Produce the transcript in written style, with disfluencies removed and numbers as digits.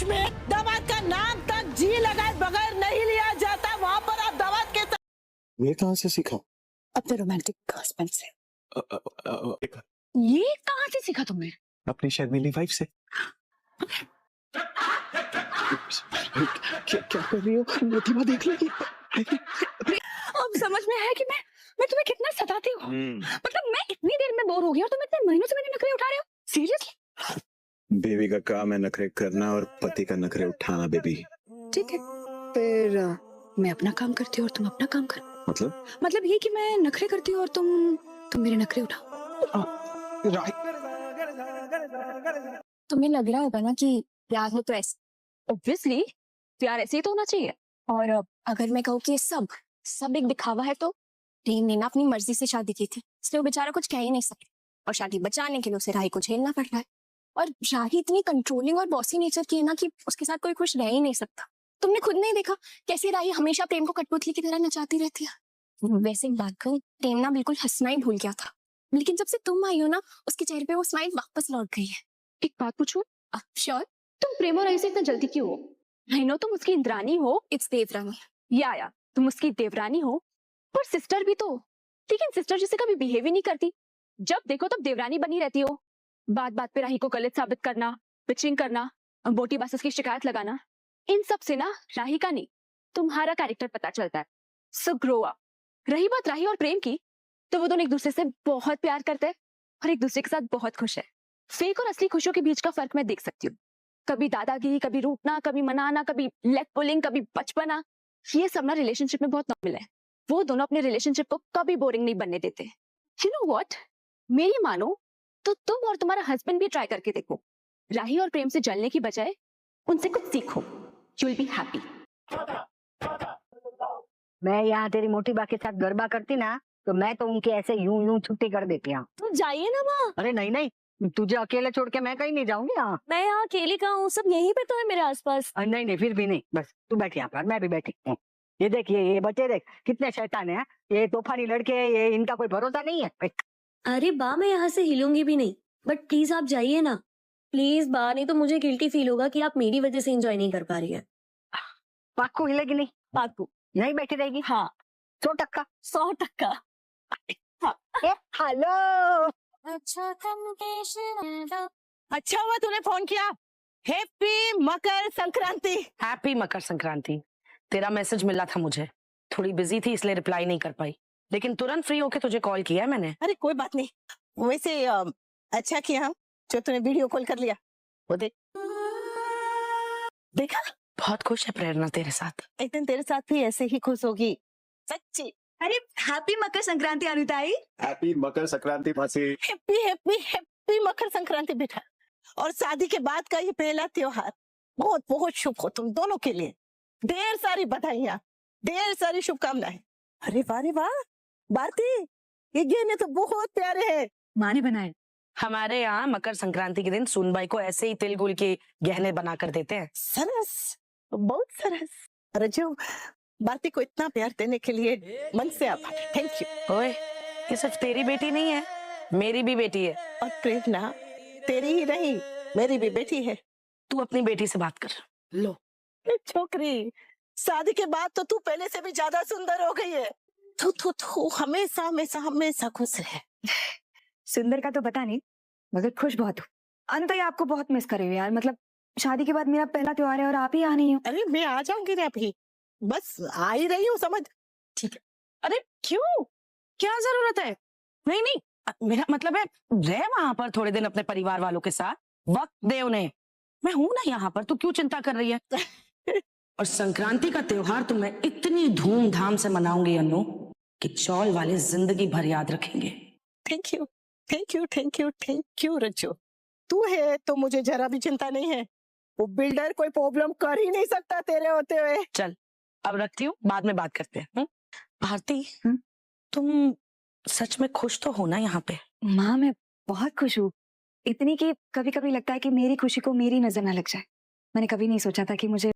देश में दामाद का नाम तक जी लगाए बगैर नहीं लिया जाता, वहाँ पर आप दामाद के साथ। ये कहाँ से सीखा? अपने रोमांटिक हस्बैंड से। ये कहाँ से सीखा तुमने? अपनी शर्मीली वाइफ से। क्या कर रही हो? मोतिमा देख लेगी। अब समझ में आया कि मैं तुम्हें कितना सताती हूँ। मतलब मैं इतनी देर में बोर हो गई और तुम इतने महीनों से मेरे नखरे उठा रहे हो। सीरियसली? बेबी का काम है नखरे करना और पति का नखरे उठाना बेबी। ठीक है, फिर मैं अपना काम करती हूँ और तुम अपना काम करो। मतलब ये कि मैं नखरे करती हूँ और तुम मेरे नखरे उठाओ। तुम्हें लग रहा होगा ना कि प्यार हो तो ऐसे, ऑब्वियसली प्यार ऐसे ही तो होना चाहिए। और अगर मैं कहूँ कि सब एक दिखावा है, तो प्रेम ने ना अपनी मर्जी से शादी की थी, इसलिए वो बेचारा कुछ कह ही नहीं सकता और शादी बचाने के लिए उसे राही को झेलना पड़ रहा है। और राही इतनी कंट्रोलिंग और बॉसी नेचर की है ना कि उसके साथ कोई खुश रह ही नहीं सकता। तुमने खुद नहीं देखा कैसे राही हमेशा प्रेम को कठपुतली की तरह नचाती रहती है। वैसे एक बात कहूं, प्रेम ना बिल्कुल हंसना ही भूल गया था, लेकिन जब से तुम आई हो ना उसके चेहरे पे वो स्माइल वापस लौट गई है। एक बात पूछूं? श्योर। तुम प्रेम और राही से इतना जल्दी क्यों हो? आई नो तुम उसकी इंद्रानी हो। इट्स देवरानी। या तुम उसकी देवरानी हो, पर सिस्टर भी तो। लेकिन सिस्टर जैसे कभी बिहेव ही नहीं करती, जब देखो तब देवरानी बनी रहती हो। बात बात पे राही को गलत साबित करना, पिचिंग करना, बोटी बासस की शिकायत लगाना, इन सब से ना राही का नहीं तुम्हारा कैरेक्टर पता चलता है। सो ग्रो अप। रही बात राही और प्रेम की, तो वो दोनों एक दूसरे से बहुत प्यार करते हैं और एक दूसरे के साथ बहुत खुश है। फेक और असली खुशियों के बीच का फर्क मैं देख सकती हूँ। कभी दादागिरी, कभी रूठना, कभी मनाना, कभी लेग पुलिंग, कभी बचपना, ये सब ना रिलेशनशिप में बहुत नॉर्मल है। वो दोनों अपने रिलेशनशिप को कभी बोरिंग नहीं बनने देते। यू नो व्हाट, मेरी मानो तो तुम और तुम्हारा हस्बैंड भी ट्राई करके देखो। राही और प्रेम से जलने की बजाय उनसे कुछ सीखो। You will be happy. मैं यहाँ तेरी मोटी बा के साथ गरबा करती ना, तो मैं तो उनके ऐसे यूं छुट्टी कर देती हूँ। तो जाइए ना माँ। अरे नहीं, तुझे अकेले छोड़ के मैं कहीं नहीं जाऊंगी। यहाँ मैं यहाँ अकेली कहाँ हूँ, सब यहीं पे तो है मेरे आसपास। नहीं, फिर भी नहीं, बस तू बैठ यहाँ पर, मैं भी बैठी हूँ। ये देखिए, ये बच्चे देख कितने शैतान है। ये तूफानी लड़के, ये इनका कोई भरोसा नहीं है। अरे बा, मैं यहाँ से हिलूंगी भी नहीं, बट प्लीज आप जाइए ना, प्लीज बा, नहीं तो मुझे गिल्टी फील होगा कि आप मेरी वजह से एंजॉय नहीं कर पा रही है। पाक्कू हिलेगी नहीं? पाकू। यहीं बैठी रहेगी? हाँ 100%। 100%। हेलो। अच्छा हुआ तूने फोन किया। हैप्पी मकर संक्रांति। हैप्पी मकर संक्रांति। तेरा मैसेज मिला था मुझे, थोड़ी बिजी थी इसलिए रिप्लाई नहीं कर पाई, लेकिन तुरंत फ्री होके तुझे कॉल किया है मैंने। अरे कोई बात नहीं, वैसे अच्छा किया जो तूने वीडियो कॉल कर लिया। वो देखा बहुत खुश है प्रेरणा तेरे साथ। एक दिन तेरे साथ भी ऐसे ही खुश होगी, सच्ची। अरे हैप्पी मकर संक्रांति अनुताई। हैप्पी मकर संक्रांति मासी। Happy happy happy Makar Sankranti बेटा। और शादी के बाद का ये पहला त्योहार बहुत बहुत शुभ हो तुम दोनों के लिए। ढेर सारी बधाइयाँ, ढेर सारी शुभकामनाएं। अरे वाह रे वाह भारती, ये गहने तो बहुत प्यारे हैं। माँ ने बनाए। हमारे यहाँ मकर संक्रांति के दिन सुनबाई को ऐसे ही तिल गुल के गहने बना कर देते हैं। सरस, बहुत सरस। अरे जो भारती को इतना प्यार देने के लिए मन से आभार। Thank you. ओए, ये सिर्फ तेरी बेटी नहीं है, मेरी भी बेटी है। और प्रेरणा तेरी ही नहीं, मेरी भी बेटी है। तू अपनी बेटी से बात कर। लो छोकरी, शादी के बाद तो तू पहले से भी ज्यादा सुंदर हो गई है। तू हमेशा हमेशा हमेशा खुश है। सुंदर का तो पता नहीं, मगर खुश बहुत हूँ। अनुताई आपको बहुत मिस कर रही हूँ यार। मतलब शादी के बाद मेरा पहला त्योहार है और आप ही आ नहीं हो। अरे मैं आ जाऊंगी ना अभी, बस आ ही रही हूँ समझ। ठीक है। अरे क्यों, क्या जरूरत है? नहीं, मेरा मतलब है रह वहां पर थोड़े दिन अपने परिवार वालों के साथ, वक्त दे उन्हें। मैं हूं ना यहाँ पर, तू क्यों चिंता कर रही है? और संक्रांति का त्योहार तो मैं इतनी धूमधाम से मनाऊंगी अनु कि चौल वाले जिंदगी भर याद रखेंगे। Thank you thank you thank you thank you Rajju. तू है तो मुझे जरा भी चिंता नहीं है। वो बिल्डर कोई प्रॉब्लम कर ही नहीं सकता तेरे होते हुए। चल अब रखती हूँ, बाद में बात करते हैं। भारती, तुम सच में खुश तो हो ना यहाँ पे? माँ मैं बहुत खुश हूँ, इतनी कि कभी कभी लगता है कि मेरी खुशी को मेरी नजर न लग जाए। मैंने कभी नहीं सोचा था कि मुझे